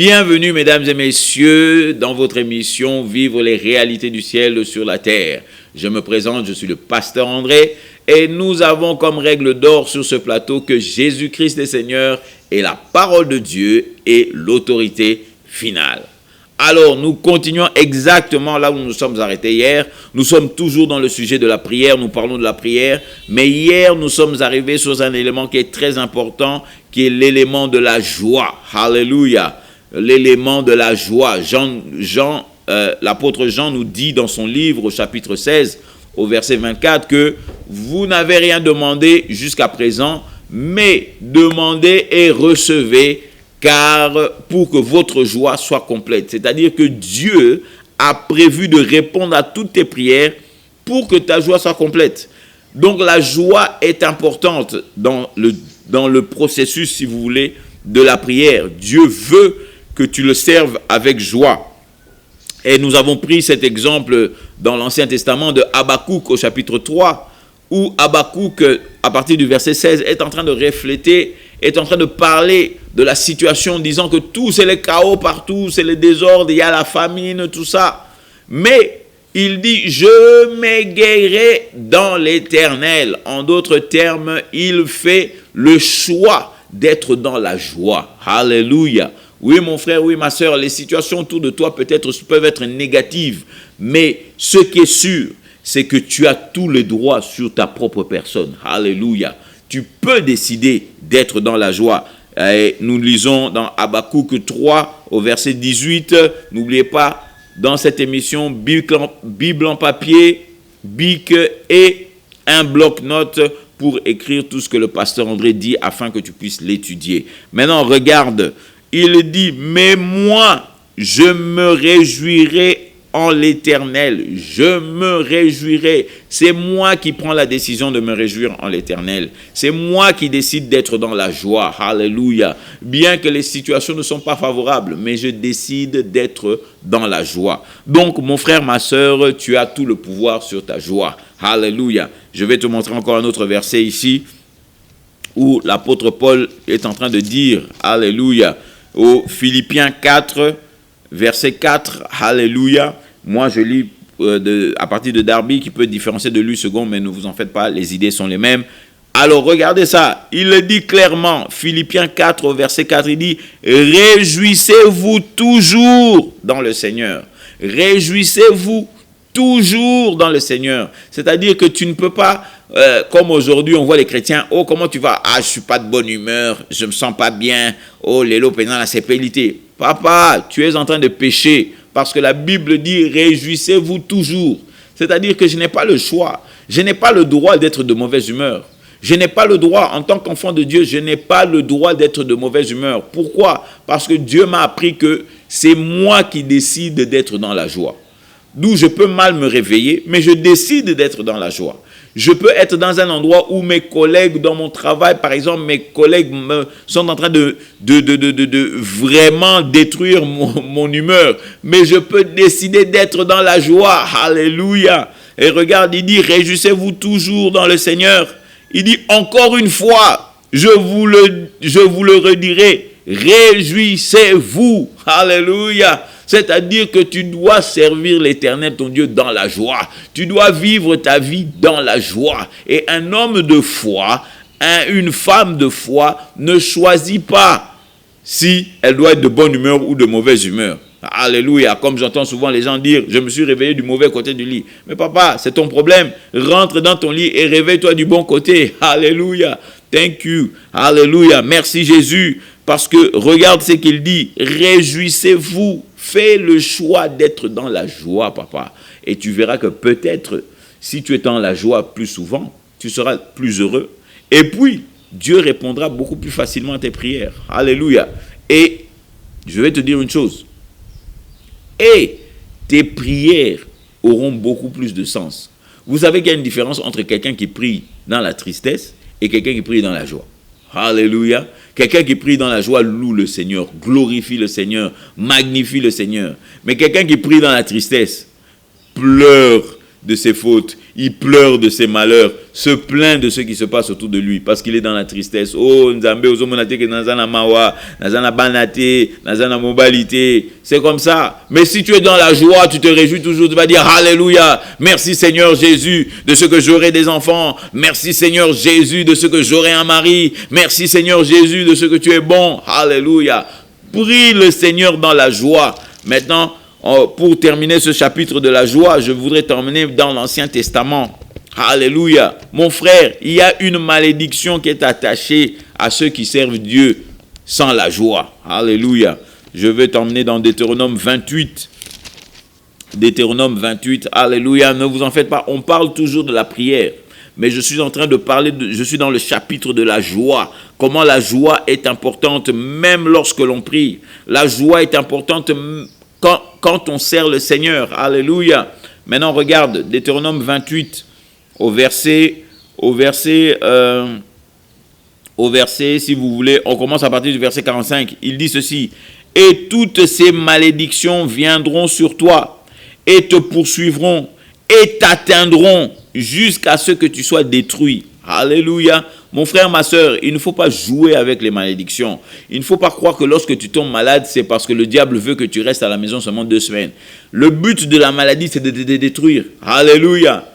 Bienvenue mesdames et messieurs dans votre émission Vivre les réalités du ciel sur la terre. Je me présente, je suis le pasteur André et nous avons comme règle d'or sur ce plateau que Jésus-Christ est Seigneur et la parole de Dieu est l'autorité finale. Alors nous continuons exactement là où nous nous sommes arrêtés hier. Nous sommes toujours dans le sujet de la prière, nous parlons de la prière. Mais hier nous sommes arrivés sur un élément qui est très important, qui est l'élément de la joie. Alléluia. L'élément de la joie. L'apôtre Jean nous dit dans son livre au chapitre 16, au verset 24, que vous n'avez rien demandé jusqu'à présent, mais demandez et recevez, car pour que votre joie soit complète. C'est-à-dire que Dieu a prévu de répondre à toutes tes prières pour que ta joie soit complète. Donc la joie est importante dans le processus, si vous voulez, de la prière. Dieu veut que tu le serves avec joie. Et nous avons pris cet exemple dans l'Ancien Testament de Habakkuk au chapitre 3, où Habakkuk, à partir du verset 16, est en train de refléter, est en train de parler de la situation, disant que tout, c'est le chaos partout, c'est le désordre, il y a la famine, tout ça. Mais il dit, je m'égayerai dans l'Éternel. En d'autres termes, il fait le choix d'être dans la joie. Alléluia. Oui, mon frère, oui, ma soeur, les situations autour de toi peuvent être négatives, mais ce qui est sûr, c'est que tu as tous les droits sur ta propre personne. Alléluia. Tu peux décider d'être dans la joie. Et nous lisons dans Habakkuk 3, au verset 18. N'oubliez pas, dans cette émission, Bible en papier, bic et un bloc-notes pour écrire tout ce que le pasteur André dit afin que tu puisses l'étudier. Maintenant, regarde. Il dit, mais moi, je me réjouirai en l'Éternel. Je me réjouirai. C'est moi qui prends la décision de me réjouir en l'Éternel. C'est moi qui décide d'être dans la joie. Alléluia. Bien que les situations ne sont pas favorables, mais je décide d'être dans la joie. Donc, mon frère, ma soeur, tu as tout le pouvoir sur ta joie. Alléluia. Je vais te montrer encore un autre verset ici, où l'apôtre Paul est en train de dire, alléluia, au Philippiens 4, verset 4, alléluia. Moi, je lis à partir de Darby, qui peut différencier de lui second, mais ne vous en faites pas, les idées sont les mêmes. Alors, regardez ça, il le dit clairement, Philippiens 4, au verset 4, il dit, réjouissez-vous toujours dans le Seigneur. Réjouissez-vous toujours dans le Seigneur. C'est-à-dire que tu ne peux pas, comme aujourd'hui, on voit les chrétiens, oh, comment tu vas? Ah, je ne suis pas de bonne humeur, je ne me sens pas bien, oh, l'élo pendant la sépélité. Papa, tu es en train de pécher, parce que la Bible dit, réjouissez-vous toujours. C'est-à-dire que je n'ai pas le choix, je n'ai pas le droit d'être de mauvaise humeur. Je n'ai pas le droit, en tant qu'enfant de Dieu, je n'ai pas le droit d'être de mauvaise humeur. Pourquoi? Parce que Dieu m'a appris que c'est moi qui décide d'être dans la joie. D'où je peux mal me réveiller, mais je décide d'être dans la joie. Je peux être dans un endroit où mes collègues dans mon travail, par exemple, mes collègues sont en train de vraiment détruire mon humeur. Mais je peux décider d'être dans la joie. Alléluia. Et regarde, il dit, réjouissez-vous toujours dans le Seigneur. Il dit, encore une fois, je vous le redirai, réjouissez-vous. Alléluia. C'est-à-dire que tu dois servir l'Éternel, ton Dieu, dans la joie. Tu dois vivre ta vie dans la joie. Et un homme de foi, une femme de foi, ne choisit pas si elle doit être de bonne humeur ou de mauvaise humeur. Alléluia. Comme j'entends souvent les gens dire, je me suis réveillé du mauvais côté du lit. Mais papa, c'est ton problème. Rentre dans ton lit et réveille-toi du bon côté. Alléluia. Thank you. Alléluia. Merci Jésus. Parce que regarde ce qu'il dit. Réjouissez-vous. Fais le choix d'être dans la joie, papa. Et tu verras que peut-être, si tu es dans la joie plus souvent, tu seras plus heureux. Et puis, Dieu répondra beaucoup plus facilement à tes prières. Alléluia. Et je vais te dire une chose. Et tes prières auront beaucoup plus de sens. Vous savez qu'il y a une différence entre quelqu'un qui prie dans la tristesse et quelqu'un qui prie dans la joie. Alléluia. Quelqu'un qui prie dans la joie loue le Seigneur, glorifie le Seigneur, magnifie le Seigneur. Mais quelqu'un qui prie dans la tristesse pleure de ses fautes il pleure de ses malheurs, se plaint de ce qui se passe autour de lui, parce qu'il est dans la tristesse. Oh, Nzambe, ozomonate ke nazana mawa, nazana banate, nazana mobilité. C'est comme ça. Mais si tu es dans la joie, tu te réjouis toujours, tu vas dire Alléluia. Merci Seigneur Jésus de ce que j'aurai des enfants. Merci Seigneur Jésus de ce que j'aurai un mari. Merci Seigneur Jésus de ce que tu es bon. Alléluia. Prie le Seigneur dans la joie. Maintenant, pour terminer ce chapitre de la joie, je voudrais terminer dans l'Ancien Testament. Alléluia. Mon frère, il y a une malédiction qui est attachée à ceux qui servent Dieu sans la joie. Alléluia. Je vais t'emmener dans Deutéronome 28. Deutéronome 28. Alléluia. Ne vous en faites pas. On parle toujours de la prière. Mais je suis en train de parler, je suis dans le chapitre de la joie. Comment la joie est importante même lorsque l'on prie. La joie est importante quand on sert le Seigneur. Alléluia. Maintenant, regarde, Deutéronome 28, au verset, si vous voulez, on commence à partir du verset 45. Il dit ceci. Et toutes ces malédictions viendront sur toi et te poursuivront et t'atteindront jusqu'à ce que tu sois détruit. Alléluia. Mon frère, ma soeur, il ne faut pas jouer avec les malédictions. Il ne faut pas croire que lorsque tu tombes malade, c'est parce que le diable veut que tu restes à la maison seulement 2 semaines. Le but de la maladie, c'est de te détruire. Alléluia.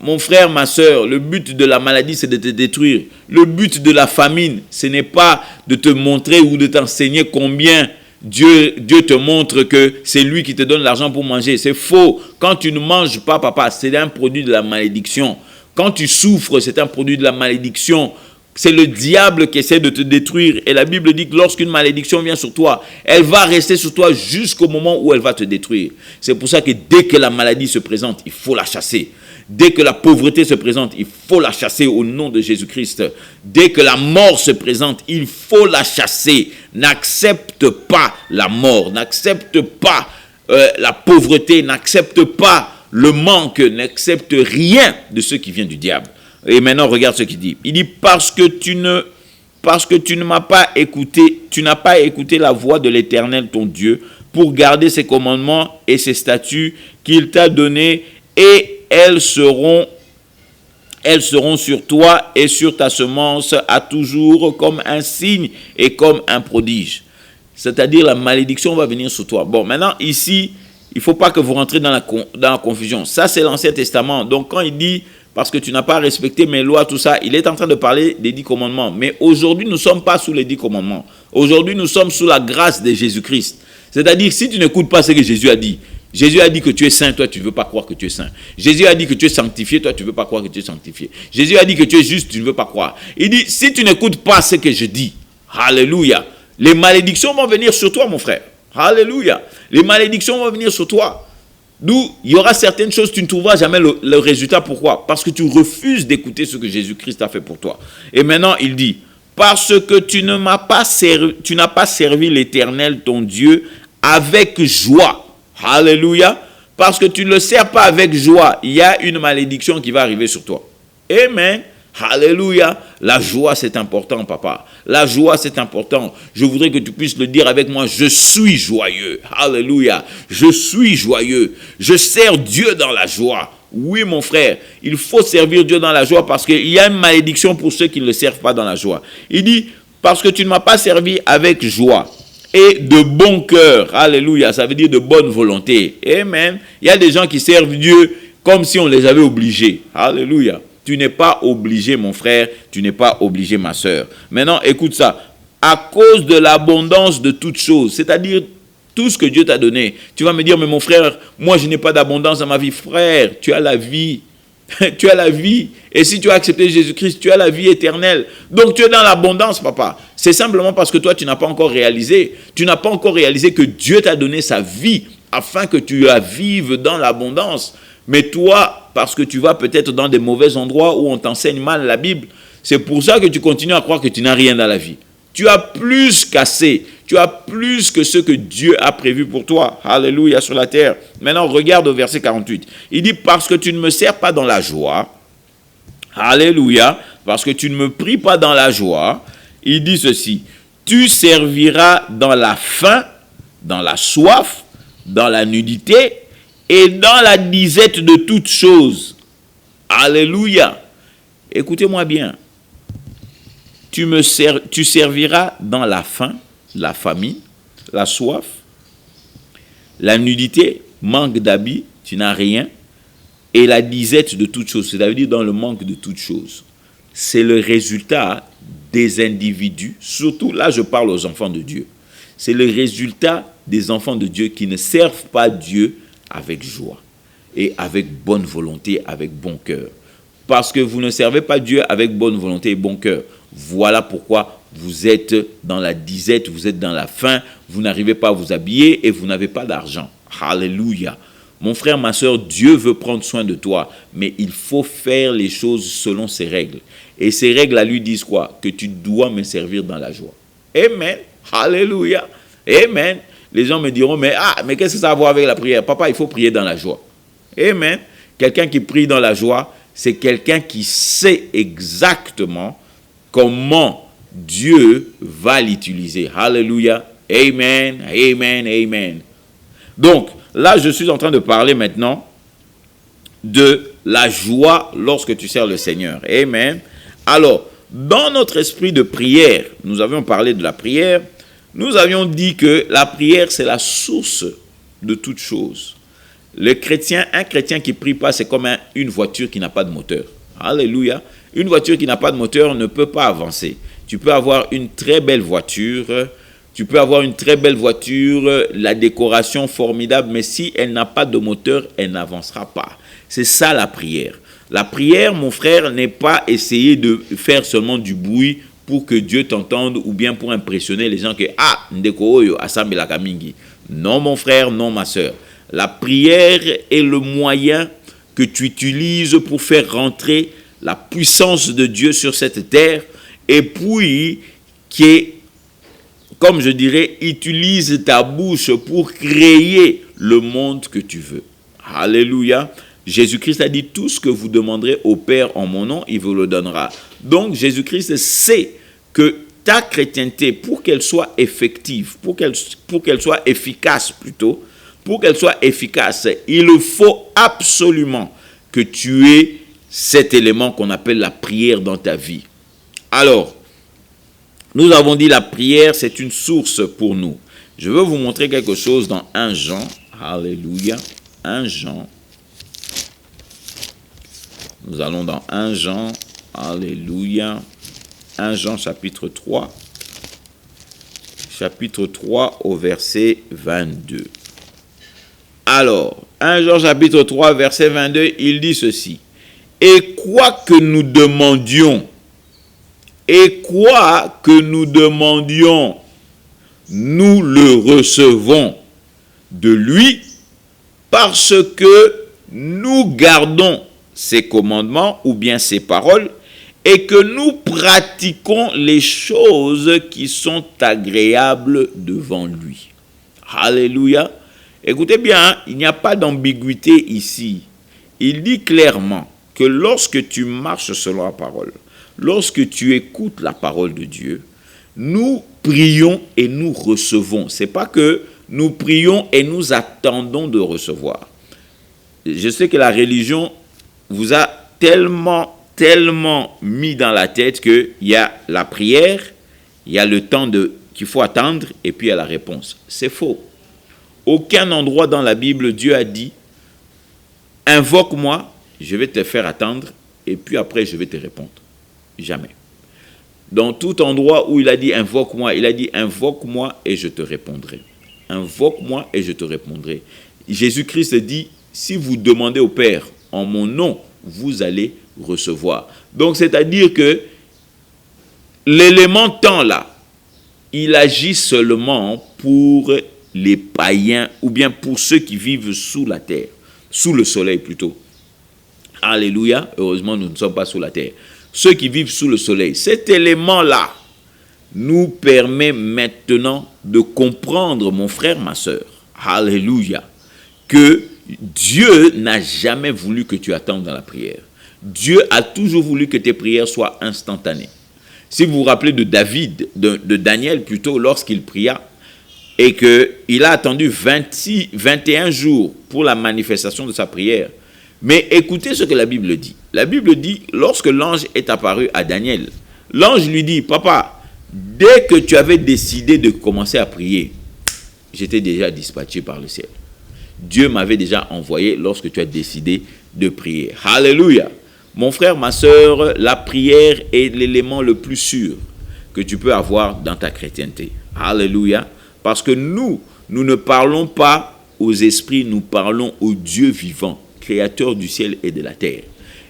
Mon frère, ma soeur, le but de la maladie, c'est de te détruire. Le but de la famine, ce n'est pas de te montrer ou de t'enseigner combien Dieu te montre que c'est lui qui te donne l'argent pour manger. C'est faux. Quand tu ne manges pas, papa, c'est un produit de la malédiction. Quand tu souffres, c'est un produit de la malédiction. C'est le diable qui essaie de te détruire. Et la Bible dit que lorsqu'une malédiction vient sur toi, elle va rester sur toi jusqu'au moment où elle va te détruire. C'est pour ça que dès que la maladie se présente, il faut la chasser. Dès que la pauvreté se présente, il faut la chasser au nom de Jésus-Christ. Dès que la mort se présente, il faut la chasser. N'accepte pas la mort, n'accepte pas la pauvreté, n'accepte pas le manque, n'accepte rien de ce qui vient du diable. Et maintenant, regarde ce qu'il dit. Il dit, parce que tu ne m'as pas écouté, tu n'as pas écouté la voix de l'Éternel, ton Dieu, pour garder ses commandements et ses statuts qu'il t'a donnés, et elles seront sur toi et sur ta semence à toujours comme un signe et comme un prodige. C'est-à-dire la malédiction va venir sur toi. Bon, maintenant, ici, il ne faut pas que vous rentrez dans la confusion. Ça, c'est l'Ancien Testament. Donc, quand il dit, parce que tu n'as pas respecté mes lois, tout ça, il est en train de parler des 10 commandements. Mais aujourd'hui, nous ne sommes pas sous les 10 commandements. Aujourd'hui, nous sommes sous la grâce de Jésus-Christ. C'est-à-dire, si tu n'écoutes pas ce que Jésus a dit que tu es saint, toi, tu ne veux pas croire que tu es saint. Jésus a dit que tu es sanctifié, toi, tu ne veux pas croire que tu es sanctifié. Jésus a dit que tu es juste, tu ne veux pas croire. Il dit, si tu n'écoutes pas ce que je dis, alléluia, les malédictions vont venir sur toi, mon frère. Alléluia. Les malédictions vont venir sur toi. D'où il y aura certaines choses, tu ne trouveras jamais le résultat. Pourquoi? Parce que tu refuses d'écouter ce que Jésus-Christ a fait pour toi. Et maintenant, il dit, parce que tu n'as pas servi l'Éternel, ton Dieu, avec joie. Alléluia. Parce que tu ne le sers pas avec joie, il y a une malédiction qui va arriver sur toi. Amen. Alléluia. La joie, c'est important, papa. La joie, c'est important. Je voudrais que tu puisses le dire avec moi. Je suis joyeux. Alléluia. Je suis joyeux. Je sers Dieu dans la joie. Oui, mon frère, il faut servir Dieu dans la joie parce qu'il y a une malédiction pour ceux qui ne le servent pas dans la joie. Il dit, parce que tu ne m'as pas servi avec joie et de bon cœur. Alléluia. Ça veut dire de bonne volonté. Amen. Il y a des gens qui servent Dieu comme si on les avait obligés. Alléluia. Tu n'es pas obligé, mon frère. Tu n'es pas obligé, ma soeur. Maintenant, écoute ça. À cause de l'abondance de toutes choses, c'est-à-dire tout ce que Dieu t'a donné. Tu vas me dire, mais mon frère, moi, je n'ai pas d'abondance dans ma vie. Frère, tu as la vie. Tu as la vie. Et si tu as accepté Jésus-Christ, tu as la vie éternelle. Donc, tu es dans l'abondance, papa. C'est simplement parce que toi, tu n'as pas encore réalisé. Tu n'as pas encore réalisé que Dieu t'a donné sa vie afin que tu la vives dans l'abondance. Mais toi, parce que tu vas peut-être dans des mauvais endroits où on t'enseigne mal la Bible, c'est pour ça que tu continues à croire que tu n'as rien dans la vie. Tu as plus qu'assez. Tu as plus que ce que Dieu a prévu pour toi. Alléluia sur la terre. Maintenant, regarde au verset 48. Il dit, parce que tu ne me sers pas dans la joie. Alléluia. Parce que tu ne me pries pas dans la joie. Il dit ceci. Tu serviras dans la faim, dans la soif, dans la nudité et dans la disette de toutes choses. Alléluia. Écoutez-moi bien. Tu serviras dans la faim, la famine, la soif, la nudité, manque d'habits, tu n'as rien, et la disette de toutes choses, c'est-à-dire dans le manque de toutes choses. C'est le résultat des individus, surtout là je parle aux enfants de Dieu. C'est le résultat des enfants de Dieu qui ne servent pas Dieu avec joie et avec bonne volonté, avec bon cœur. Parce que vous ne servez pas Dieu avec bonne volonté et bon cœur. Voilà pourquoi vous êtes dans la disette, vous êtes dans la faim, vous n'arrivez pas à vous habiller et vous n'avez pas d'argent. Alléluia. Mon frère, ma soeur, Dieu veut prendre soin de toi, mais il faut faire les choses selon ses règles. Et ces règles à lui disent quoi? Que tu dois me servir dans la joie. Amen. Alléluia. Amen. Les gens me diront, mais qu'est-ce que ça a à voir avec la prière? Papa, il faut prier dans la joie. Amen. Quelqu'un qui prie dans la joie, c'est quelqu'un qui sait exactement comment Dieu va l'utiliser. Alléluia. Amen. Amen. Amen. Donc, là, je suis en train de parler maintenant de la joie lorsque tu sers le Seigneur. Amen. Alors, dans notre esprit de prière, nous avions parlé de la prière, nous avions dit que la prière, c'est la source de toute chose. Un chrétien qui ne prie pas, c'est comme une voiture qui n'a pas de moteur. Alléluia. Une voiture qui n'a pas de moteur ne peut pas avancer. Tu peux avoir une très belle voiture, la décoration formidable, mais si elle n'a pas de moteur, elle n'avancera pas. C'est ça la prière. La prière, mon frère, n'est pas essayer de faire seulement du bruit pour que Dieu t'entende ou bien pour impressionner les gens que ndeko oyo asambela kamingi. Non mon frère, non ma soeur. La prière est le moyen que tu utilises pour faire rentrer la puissance de Dieu sur cette terre et puis comme je dirais, utilise ta bouche pour créer le monde que tu veux. Alléluia. Jésus-Christ a dit, tout ce que vous demanderez au Père en mon nom, il vous le donnera. Donc, Jésus-Christ sait que ta chrétienté, pour qu'elle soit effective, pour qu'elle soit efficace plutôt, il faut absolument que tu aies cet élément qu'on appelle la prière dans ta vie. Alors, nous avons dit la prière, c'est une source pour nous. Je veux vous montrer quelque chose dans 1 Jean. Alléluia. 1 Jean. Nous allons dans 1 Jean. Alléluia. 1 Jean chapitre 3. Chapitre 3 au verset 22. Alors, 1 Jean chapitre 3 verset 22, il dit ceci. Et quoi que nous demandions, nous le recevons de lui parce que nous gardons ses commandements ou bien ses paroles et que nous pratiquons les choses qui sont agréables devant lui. Alléluia. Écoutez bien, il n'y a pas d'ambiguïté ici. Il dit clairement que lorsque tu marches selon la parole, lorsque tu écoutes la parole de Dieu, nous prions et nous recevons. Ce n'est pas que nous prions et nous attendons de recevoir. Je sais que la religion vous a tellement mis dans la tête qu'il y a la prière, il y a le temps qu'il faut attendre et puis il y a la réponse. C'est faux. Aucun endroit dans la Bible, Dieu a dit « Invoque-moi, je vais te faire attendre et puis après je vais te répondre. » Jamais. Dans tout endroit où il a dit « Invoque-moi », il a dit « Invoque-moi et je te répondrai. » Invoque-moi et je te répondrai. Jésus-Christ dit « Si vous demandez au Père en mon nom, vous allez recevoir. » Donc, c'est-à-dire que l'élément temps là, il agit seulement pour les païens ou bien pour ceux qui vivent sous la terre, sous le soleil plutôt. Alléluia. Heureusement, nous ne sommes pas sous la terre. Ceux qui vivent sous le soleil. Cet élément-là nous permet maintenant de comprendre, mon frère, ma soeur, alléluia, que Dieu n'a jamais voulu que tu attendes dans la prière. Dieu a toujours voulu que tes prières soient instantanées. Si vous vous rappelez de David, de Daniel plutôt, lorsqu'il pria, et qu'il a attendu 21 jours pour la manifestation de sa prière, Mais écoutez ce que la Bible dit. La Bible dit, lorsque l'ange est apparu à Daniel, l'ange lui dit, papa, dès que tu avais décidé de commencer à prier, j'étais déjà dispatché par le ciel. Dieu m'avait déjà envoyé lorsque tu as décidé de prier. Alléluia. Mon frère, ma soeur, la prière est l'élément le plus sûr que tu peux avoir dans ta chrétienté. Alléluia. Parce que nous ne parlons pas aux esprits, nous parlons au Dieu vivant, créateur du ciel et de la terre.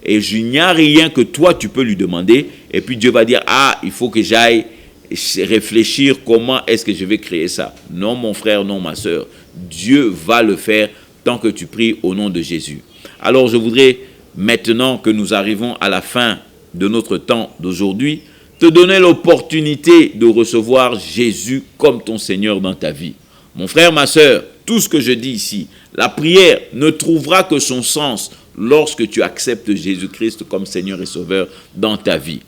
Et il n'y a rien que toi tu peux lui demander, et puis Dieu va dire, ah, il faut que j'aille réfléchir comment est-ce que je vais créer ça. Non, mon frère, non, ma soeur. Dieu va le faire tant que tu pries au nom de Jésus. Alors, je voudrais, maintenant que nous arrivons à la fin de notre temps d'aujourd'hui, te donner l'opportunité de recevoir Jésus comme ton Seigneur dans ta vie. Mon frère, ma soeur, tout ce que je dis ici, la prière ne trouvera que son sens lorsque tu acceptes Jésus-Christ comme Seigneur et Sauveur dans ta vie.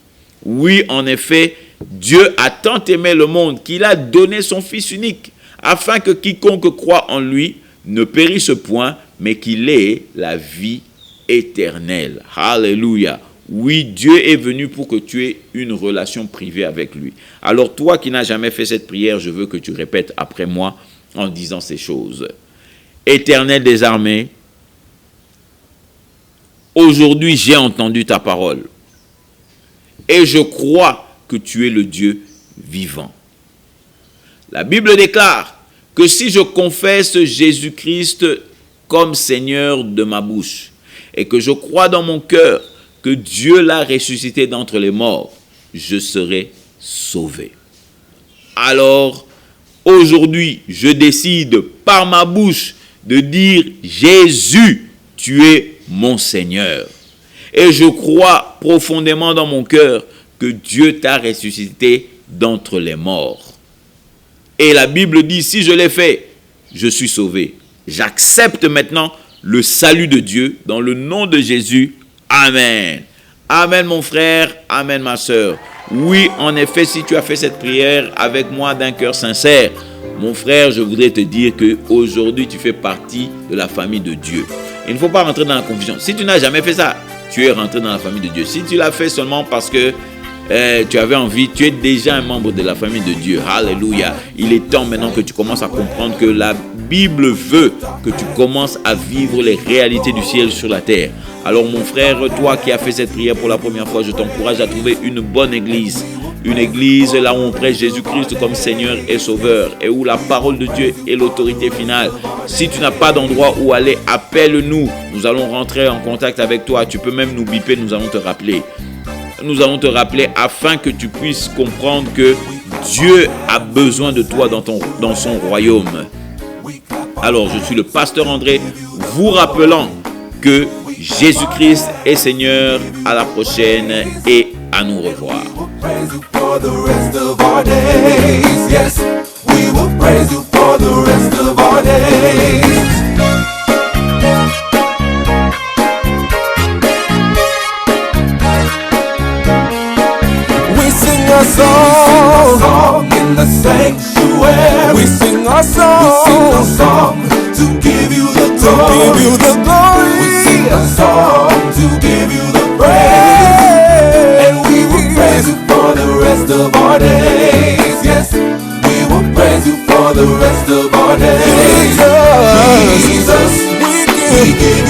Oui, en effet, Dieu a tant aimé le monde qu'il a donné son Fils unique, afin que quiconque croit en lui ne périsse point, mais qu'il ait la vie éternelle. Alléluia. Oui, Dieu est venu pour que tu aies une relation privée avec lui. Alors toi qui n'as jamais fait cette prière, je veux que tu répètes après moi en disant ces choses. Éternel des armées, aujourd'hui j'ai entendu ta parole et je crois que tu es le Dieu vivant. La Bible déclare que si je confesse Jésus-Christ comme Seigneur de ma bouche et que je crois dans mon cœur que Dieu l'a ressuscité d'entre les morts, je serai sauvé. Alors, aujourd'hui, je décide par ma bouche de dire « Jésus, tu es mon Seigneur ». Et je crois profondément dans mon cœur que Dieu t'a ressuscité d'entre les morts. Et la Bible dit, si je l'ai fait, je suis sauvé. J'accepte maintenant le salut de Dieu dans le nom de Jésus. Amen. Amen mon frère, amen ma soeur. Oui, en effet, si tu as fait cette prière avec moi d'un cœur sincère, mon frère, je voudrais te dire qu'aujourd'hui, tu fais partie de la famille de Dieu. Il ne faut pas rentrer dans la confusion. Si tu n'as jamais fait ça, tu es rentré dans la famille de Dieu. Si tu l'as fait seulement parce que tu avais envie, tu es déjà un membre de la famille de Dieu. Alléluia. Il est temps maintenant que tu commences à comprendre que la Bible veut que tu commences à vivre les réalités du ciel sur la terre. Alors mon frère, toi qui as fait cette prière pour la première fois, je t'encourage à trouver une bonne église. Une église là où on prêche Jésus-Christ comme Seigneur et Sauveur et où la parole de Dieu est l'autorité finale. Si tu n'as pas d'endroit où aller, appelle-nous. Nous allons rentrer en contact avec toi. Tu peux même nous biper, nous allons te rappeler. Nous allons te rappeler afin que tu puisses comprendre que Dieu a besoin de toi dans son royaume. Alors, je suis le pasteur André, vous rappelant que Jésus-Christ est Seigneur. À la prochaine et à nous revoir. A song in the sanctuary. We sing a song to give you the glory. We sing a song to give you the praise. And we will praise you for the rest of our days. Yes, we will praise you for the rest of our days. Jesus, we give